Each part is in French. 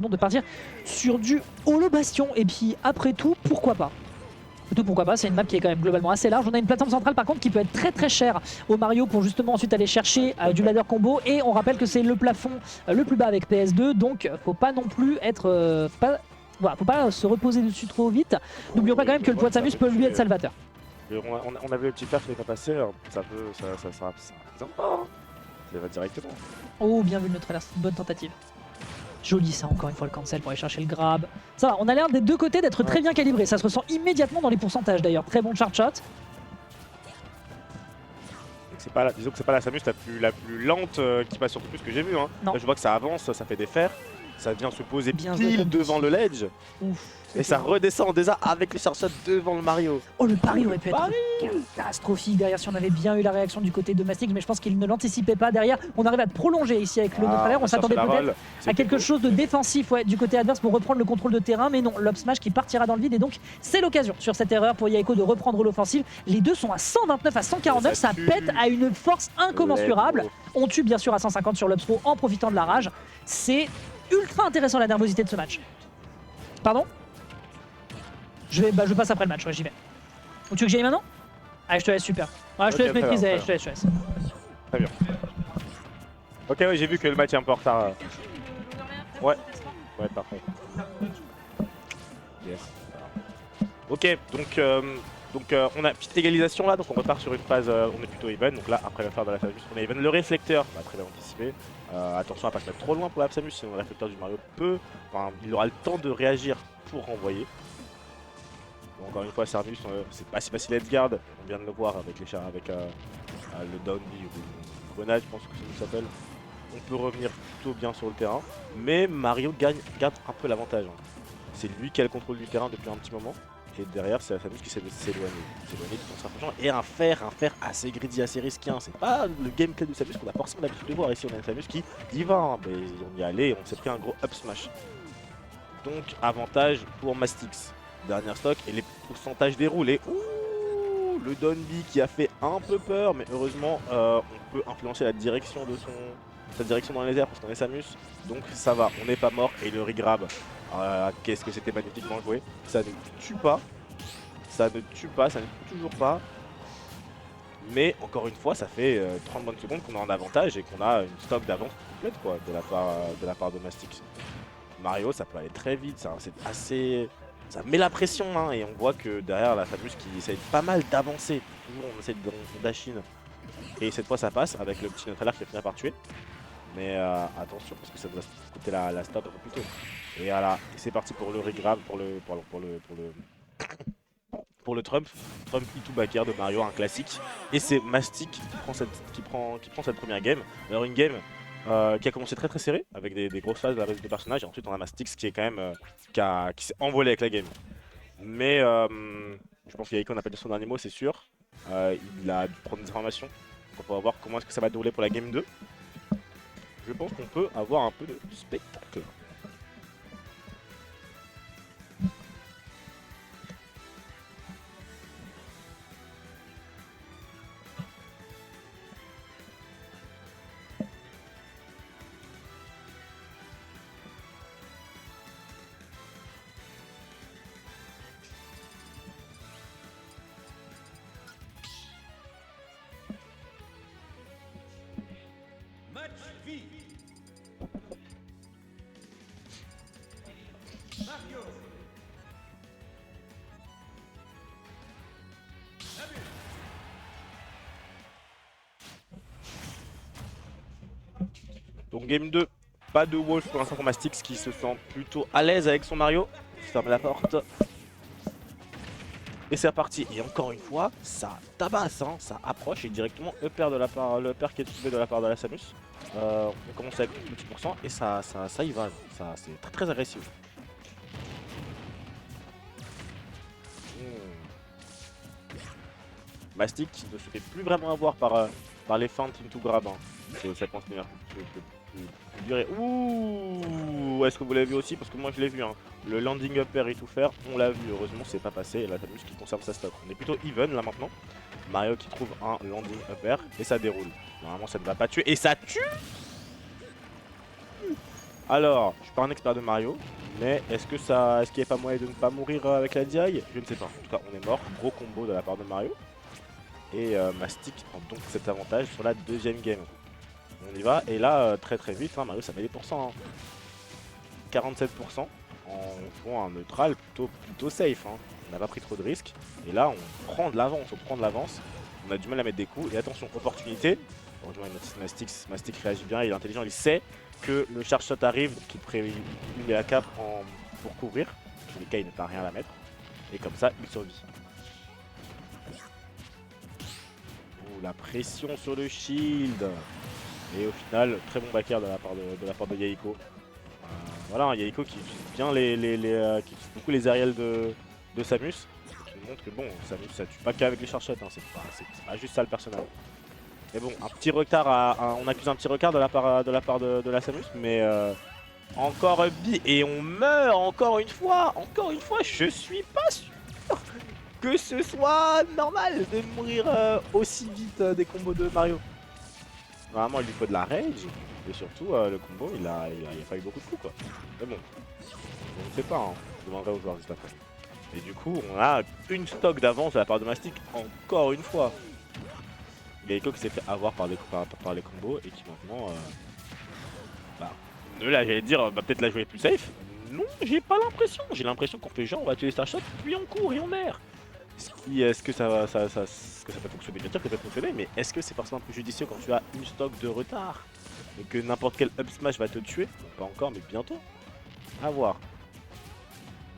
de partir sur du Holo Bastion. Et puis après tout, pourquoi pas? Pourquoi pas, c'est une map qui est quand même globalement assez large. On a une plateforme centrale par contre qui peut être très chère au Mario pour justement ensuite aller chercher du ladder combo. Et on rappelle que c'est le plafond le plus bas avec PS2, donc faut pas non plus être... voilà, faut pas se reposer dessus trop vite. N'oublions pas quand même que le poids de Samus peut lui être salvateur. On avait le petit perf qui n'est pas passé, ça peut... ça va directement. Oh, bien vu le Neutralers, bonne tentative. Joli ça, encore une fois le cancel pour aller chercher le grab. Ça va, on a l'air des deux côtés d'être très bien calibré. Ça se ressent immédiatement dans les pourcentages d'ailleurs. Très bon charge shot. Disons que c'est pas la Samus la plus lente qui passe sur tout ce que j'ai vu. Hein. Là, je vois que ça avance, ça fait des fers. Ça vient se poser bien pile devant le ledge. Ouf. Et ça redescend déjà avec les charge shots devant le Mario. Oh, le pari aurait pu être catastrophique derrière si on avait bien eu la réaction du côté de Mastix, mais je pense qu'il ne l'anticipait pas. Derrière, on arrive à prolonger ici avec le Neutralaire. On s'attendait peut-être à quelque chose de défensif du côté adverse pour reprendre le contrôle de terrain, mais non, l'up smash qui partira dans le vide. Et donc, c'est l'occasion sur cette erreur pour Yaeko de reprendre l'offensive. Les deux sont à 129 à 149, ça pète à une force incommensurable. On tue bien sûr à 150 sur l'Upsro en profitant de la rage. C'est ultra intéressant la nervosité de ce match. Pardon? je passe après le match, ouais, j'y vais. Ou tu veux que j'y aille maintenant? Allez, je te laisse, super. Ouais, je te laisse maîtriser, je te laisse. Très bien. Ok, ouais, j'ai vu que le match est un peu en retard. Ouais, parfait. Yes. Ok, donc on a petite égalisation là, donc on repart sur une phase, on est plutôt even. Donc là, après l'affaire de la Samus, on est even. Le réflecteur, on va très bien anticiper. Attention à pas se mettre trop loin pour la Samus, sinon le réflecteur du Mario il aura le temps de réagir pour renvoyer. Bon, encore une fois, Samus, c'est pas si facile à être garde. On vient de le voir avec le down B ou le grenade, je pense que ça nous s'appelle. On peut revenir plutôt bien sur le terrain, mais Mario garde un peu l'avantage. Hein. C'est lui qui a le contrôle du terrain depuis un petit moment. Et derrière, c'est la Samus qui s'est éloignée. S'éloigner tout en se rapprochant. Et un fer assez greedy, assez risqué. Hein. C'est pas le gameplay de Samus qu'on a forcément l'habitude de voir. Ici, on a une Samus qui y va. Hein. Mais on y allait, on s'est pris un gros up smash. Donc, avantage pour Mastix. Dernière stock et les pourcentages déroulent. Et ouh, le down B qui a fait un peu peur, mais heureusement, on peut influencer la direction de sa direction dans les airs parce qu'on est Samus. Donc, ça va, on n'est pas mort. Et le regrab. Qu'est-ce que c'était magnifiquement joué. Ça ne tue pas. Ça ne tue toujours pas. Mais encore une fois, ça fait 30 bonnes secondes qu'on est en avantage et qu'on a une stock d'avance complète quoi, de la part de Mastix. Mario, ça peut aller très vite, c'est assez... Ça met la pression hein, et on voit que derrière la Samus qui essaye pas mal d'avancer. Toujours on essaie de dash in. Et cette fois ça passe avec le petit Neutralaire qui va finir par tuer. Mais attention parce que ça doit coûter la stop un peu plus tôt. Et voilà, c'est parti pour le regrab, pour le Trump E2 backer de Mario, un classique. Et c'est Mastic qui prend cette première game. Alors une game qui a commencé très serré avec des grosses phases de la réseau de personnages. Et ensuite on a Mastix qui est quand même qui s'est envolé avec la game. Mais je pense qu'Yaeko n'a pas dit son dernier mot, c'est sûr. Il a dû prendre des informations. Donc on va voir comment est-ce que ça va dérouler pour la game 2. Je pense qu'on peut avoir un peu de spectacle. Donc game 2, pas de Wolf pour l'instant pour Mastix qui se sent plutôt à l'aise avec son Mario. Il ferme la porte. Et c'est reparti. Et encore une fois, ça tabasse, hein, ça approche et directement le upper qui est trouvé de la part de la Samus. On commence avec le petit pourcent et ça y va. C'est très agressif. Mastix qui ne se fait plus vraiment avoir par les feintes into grab. Hein. Ça continue à durer. Ouh, est-ce que vous l'avez vu aussi? Parce que moi je l'ai vu. Hein. Le landing upper et tout faire, on l'a vu. Heureusement, c'est pas passé. Et la Samus qui conserve sa stock. On est plutôt even là maintenant. Mario qui trouve un landing upper et ça déroule. Normalement, ça ne va pas tuer. Et ça tue! Alors, je suis pas un expert de Mario, mais est-ce qu'il n'y a pas moyen de ne pas mourir avec la DI? Je ne sais pas. En tout cas, on est mort. Gros combo de la part de Mario. Et Mastic prend donc cet avantage sur la deuxième game. On y va, et là, très vite, hein, Mario ça met des pourcents. Hein. 47% en jouant un neutral plutôt safe. Hein. On n'a pas pris trop de risques. Et là, on prend de l'avance, on a du mal à mettre des coups. Et attention, opportunité. Heureusement, Mastic réagit bien, il est intelligent, il sait que le charge shot arrive, qu'il prévient la cap pour couvrir. Dans tous les cas, il ne peut rien à la mettre. Et comme ça, il survit. Oh, la pression sur le shield. Et au final, très bon backer de la part de Yahiko. Voilà, un Yahiko qui utilise bien qui utilise beaucoup les aériels de Samus. Qui nous montre que bon, Samus ça tue pas qu'avec les charge shots, hein, c'est pas juste ça le personnage. Mais bon, un petit retard, on accuse un petit retard de la part de la Samus, mais encore bi et on meurt encore une fois, je suis pas sûr que ce soit normal de mourir aussi vite des combos de Mario. Normalement il lui faut de la rage, et surtout le combo il a pas eu beaucoup de coups quoi. Mais bon, je ne sais pas, hein. Je demanderai aux joueurs juste après. Et du coup on a une stock d'avance de la part de Mastic encore une fois. Yahiko qui s'est fait avoir par les combos et qui maintenant là j'allais dire peut-être la jouer plus safe. Non, j'ai pas l'impression. J'ai l'impression qu'on fait genre on va tuer les star shots puis on court et on meurt. Est-ce que ça peut fonctionner? Bien sûr que ça peut fonctionner, mais est-ce que c'est forcément plus judicieux quand tu as une stock de retard et que n'importe quel up smash va te tuer? Pas encore, mais bientôt. À voir.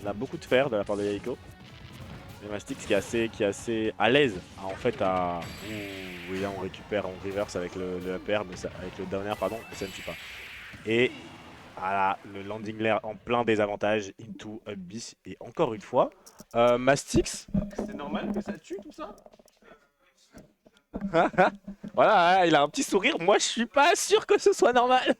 On a beaucoup de fer de la part de Yahiko. Et Mastic qui est assez à l'aise en fait à... Oui, là on récupère, on reverse avec le upper, mais avec le downer pardon, mais ça ne tue pas. Et voilà, le landing lair en plein désavantage, into up B. Et encore une fois, Mastix, c'est normal que ça tue tout ça? Voilà, il a un petit sourire, moi je suis pas sûr que ce soit normal.